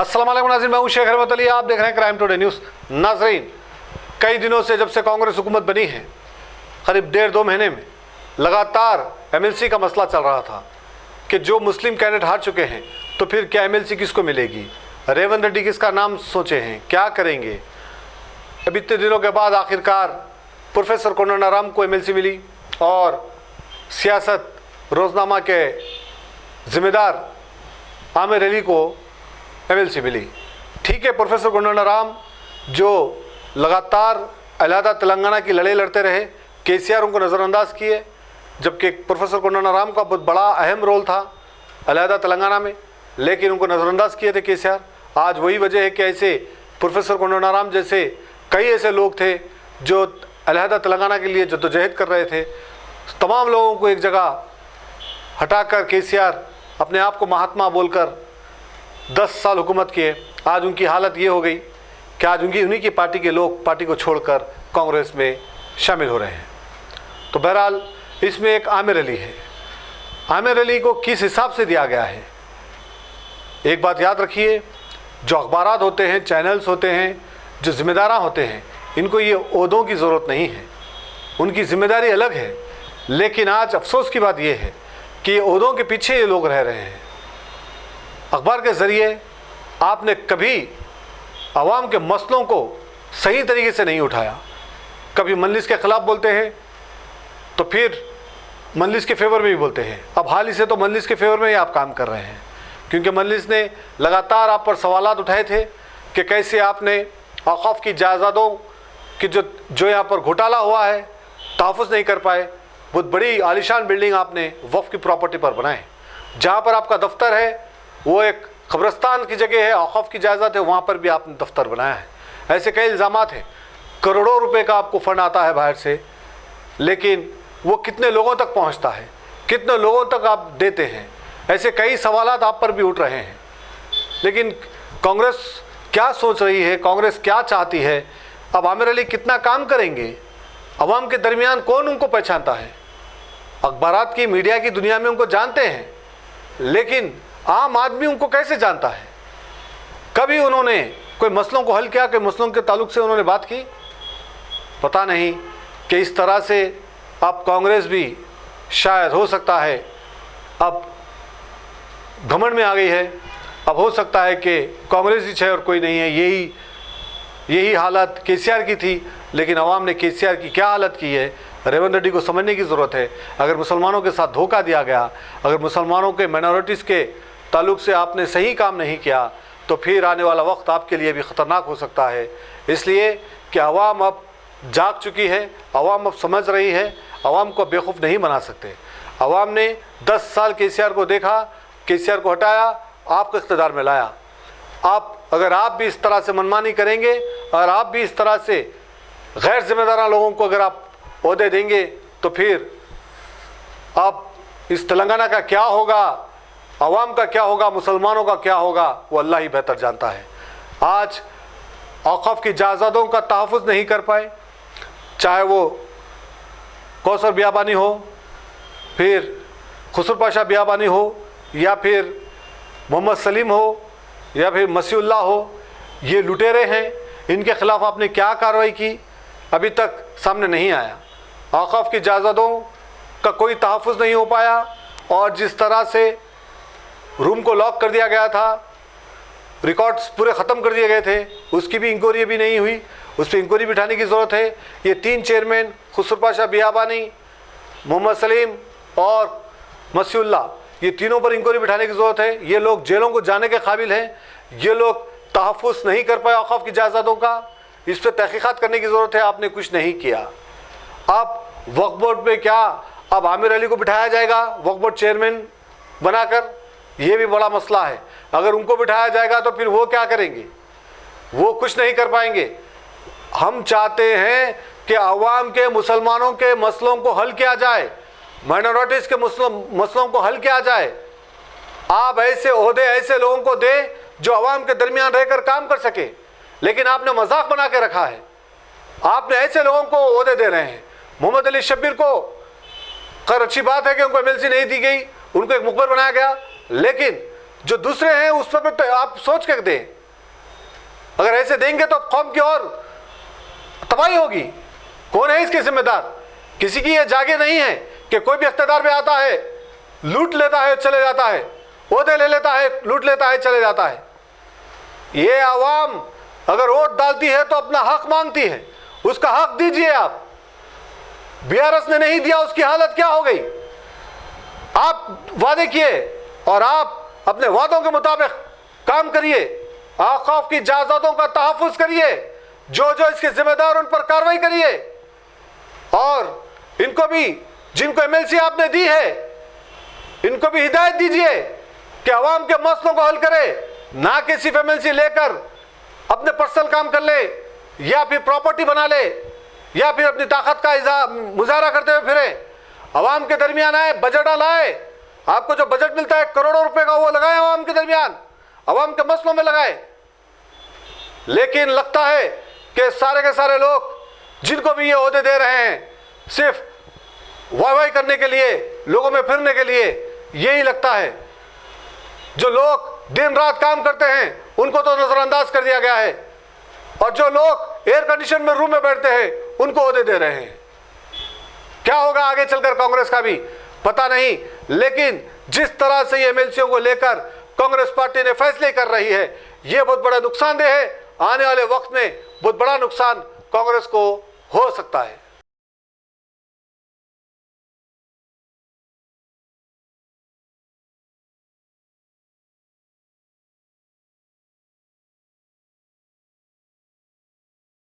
अस्सलाम वालेकुम नाज़रीन, मैं हूं शेख रहमत अली, आप देख रहे हैं क्राइम टुडे न्यूज़। नाज़रीन, कई दिनों से जब से कांग्रेस हुकूमत बनी है, करीब 1.5-2 महीने में लगातार एमएलसी का मसला चल रहा था कि जो मुस्लिम कैंडिडेट हार चुके हैं तो फिर क्या एमएलसी किसको मिलेगी, रेवंत रेड्डी किसका नाम सोचे हैं, क्या करेंगे। अब इतने दिनों के बाद आखिरकार प्रोफेसर कोंडाराम को एमएलसी मिली और सियासत रोज़नामा के ज़िम्मेदार आमिर अली को एमएलसी मिली। ठीक है, प्रोफेसर कोंडाराम जो लगातार अलहदा तेलंगाना की लड़ाई लड़ते रहे, केसीआर उनको नज़रअंदाज किए, जबकि प्रोफेसर कोंडाराम का बहुत बड़ा अहम रोल था अलहदा तेलंगाना में, लेकिन उनको नज़रअंदाज किए थे केसीआर। आज वही वजह है कि ऐसे प्रोफेसर कोंडाराम जैसे कई ऐसे लोग थे जो अलहदा तेलंगाना के लिए जद्दोजहद कर रहे थे, तमाम लोगों को एक जगह हटाकर केसीआर अपने आप को महात्मा बोलकर 10 साल हुकूमत किए। आज उनकी हालत ये हो गई कि आज उन्हीं की पार्टी के लोग पार्टी को छोड़कर कांग्रेस में शामिल हो रहे हैं। तो बहरहाल इसमें एक आमिर अली है। आमिर अली को किस हिसाब से दिया गया है, एक बात याद रखिए, जो अखबारात होते हैं, चैनल्स होते हैं, जो ज़िम्मेदार होते हैं, इनको ये ओहदों की ज़रूरत नहीं है, उनकी ज़िम्मेदारी अलग है। लेकिन आज अफसोस की बात यह है कि ओहदों के पीछे ये लोग रह रहे हैं। अखबार के ज़रिए आपने कभी आवाम के मसलों को सही तरीके से नहीं उठाया। कभी मजलिस के ख़िलाफ़ बोलते हैं तो फिर मजलिस के फेवर में भी बोलते हैं। अब हाल ही से तो मजलिस के फेवर में ही आप काम कर रहे हैं, क्योंकि मजलिस ने लगातार आप पर सवालात उठाए थे कि कैसे आपने औक़ाफ़ की जायदादों की जो यहाँ पर घोटाला हुआ है तहफ़्फ़ुज़ नहीं कर पाए। बहुत बड़ी आलीशान बिल्डिंग आपने वफ़ की प्रॉपर्टी पर बनाए, जहाँ पर आपका दफ्तर है वो एक कब्रस्तान की जगह है, औक़ाफ़ की जायदाद है, वहाँ पर भी आपने दफ्तर बनाया है। ऐसे कई इल्ज़ामात हैं। करोड़ों रुपए का आपको फ़ंड आता है बाहर से, लेकिन वो कितने लोगों तक पहुँचता है, कितने लोगों तक आप देते हैं, ऐसे कई सवालात आप पर भी उठ रहे हैं। लेकिन कांग्रेस क्या सोच रही है, कांग्रेस क्या चाहती है, अब आमिर अली कितना काम करेंगे, अवाम के दरमियान कौन उनको पहचानता है। अखबारात की, मीडिया की दुनिया में उनको जानते हैं, लेकिन आम आदमी उनको कैसे जानता है। कभी उन्होंने कोई मसलों को हल किया, कोई मसलों के ताल्लुक से उन्होंने बात की, पता नहीं कि इस तरह से अब कांग्रेस भी शायद हो सकता है अब घमंड में आ गई है। अब हो सकता है कि कांग्रेस ही है और कोई नहीं है। यही हालत केसीआर की थी, लेकिन अवाम ने केसीआर की क्या हालत की है रेवंत रेड्डी को समझने की ज़रूरत है। अगर मुसलमानों के साथ धोखा दिया गया, अगर मुसलमानों के माइनॉरिटीज़ के ताल्लुक से आपने सही काम नहीं किया, तो फिर आने वाला वक्त आपके लिए भी ख़तरनाक हो सकता है। इसलिए कि अवाम अब जाग चुकी है, अवाम अब समझ रही है, अवाम को बेवकूफ़ नहीं बना सकते। अवाम ने 10 साल केसीआर को देखा, केसीआर को हटाया, आपको इक़्तिदार में लाया। अगर आप भी इस तरह से मनमानी करेंगे और आप भी इस तरह से गैर जिम्मेदार लोगों को अगर आप ओहदे देंगे, तो फिर आप इस तेलंगाना का क्या होगा, अवाम का क्या होगा, मुसलमानों का क्या होगा, वो अल्लाह ही बेहतर जानता है। आज औक़ाफ़ की जायदादों का तहफ़्फ़ुज़ नहीं कर पाए, चाहे वो कौसर बियाबानी हो, फिर खुसर पाशा बियाबानी हो, या फिर मोहम्मद सलीम हो, या फिर मसीहुल्लाह हो, ये लुटेरे हैं। इनके ख़िलाफ़ आपने क्या कार्रवाई की, अभी तक सामने नहीं आया। औक़ाफ़ की जायदादों का कोई तहफ़्फ़ुज़ नहीं हो पाया, और जिस तरह से रूम को लॉक कर दिया गया था, रिकॉर्ड्स पूरे ख़त्म कर दिए गए थे, उसकी भी इंक्वायरी भी नहीं हुई। उस पर इंक्वायरी बिठाने की ज़रूरत है। ये 3 चेयरमैन खुसर पाशा बियाबानी, मोहम्मद सलीम और मसीहुल्लाह, ये तीनों पर इंक्वायरी बिठाने की ज़रूरत है। ये लोग जेलों को जाने के काबिल हैं। ये लोग तहफ़्फ़ुज़ नहीं कर पाए औक़ाफ़ की जायदादों का, इस पर तहक़ीक़ात करने की ज़रूरत है। आपने कुछ नहीं किया। अब वक्फ़ बोर्ड पे क्या अब आमिर अली को बिठाया जाएगा वक्फ़ बोर्ड चेयरमैन बनाकर, ये भी बड़ा मसला है। अगर उनको बिठाया जाएगा तो फिर वो क्या करेंगे, वो कुछ नहीं कर पाएंगे। हम चाहते हैं कि अवाम के, मुसलमानों के मसलों को हल किया जाए, माइनॉरिटीज़ के मसलों को हल किया जाए। आप ऐसे ओहदे ऐसे लोगों को दें जो अवाम के दरमियान रहकर काम कर सके, लेकिन आपने मजाक बना के रखा है। आपने ऐसे लोगों को ओहदे दे रहे हैं। मोहम्मद अली शब्बीर को, खैर अच्छी बात है कि उनको एमएलसी नहीं दी गई, उनको एक मुखबिर बनाया गया, लेकिन जो दूसरे हैं उस पर तो आप सोच के दें। अगर ऐसे देंगे तो कौम की और तबाही होगी। कौन है इसके जिम्मेदार? किसी की ये जागे नहीं है कि कोई भी इख्तियार में आता है, लूट लेता है, चले जाता है, ओहदे ले लेता है, लूट लेता है, चले जाता है। ये आवाम अगर वोट डालती है तो अपना हक मांगती है, उसका हक दीजिए आप। बीआरएस ने नहीं दिया, उसकी हालत क्या हो गई? आप वादे किए और आप अपने वादों के मुताबिक काम करिए, औकाफ की जायदादों का तहफ़्फ़ुज़ करिए, जो जो इसके जिम्मेदार उन पर कार्रवाई करिए, और इनको भी, जिनको एमएलसी आपने दी है, इनको भी हिदायत दीजिए कि अवाम के मसलों को हल करे, ना कि सिर्फ एमएलसी लेकर अपने पर्सनल काम कर ले या फिर प्रॉपर्टी बना ले या फिर अपनी ताकत का मुजाहरा करते हुए फिरे। अवाम के दरमियान आए, बजट लाए, आपको जो बजट मिलता है करोड़ों रुपए का, वो लगाए अवाम के दरमियान, अवाम के मसलों में लगाए। लेकिन लगता है कि सारे के सारे लोग जिनको भी ये ओहदे दे रहे हैं सिर्फ वाह करने के लिए, लोगों में फिरने के लिए, यही लगता है। जो लोग दिन रात काम करते हैं उनको तो नजरअंदाज कर दिया गया है, और जो लोग एयर कंडीशन में रूम में बैठते हैं उनको ओहदे दे रहे हैं। क्या होगा आगे चलकर कांग्रेस का भी पता नहीं, लेकिन जिस तरह से ये एमएलसीओ को लेकर कांग्रेस पार्टी ने फैसले कर रही है, ये बहुत बड़ा नुकसानदेह है। आने वाले वक्त में बहुत बड़ा नुकसान कांग्रेस को हो सकता है।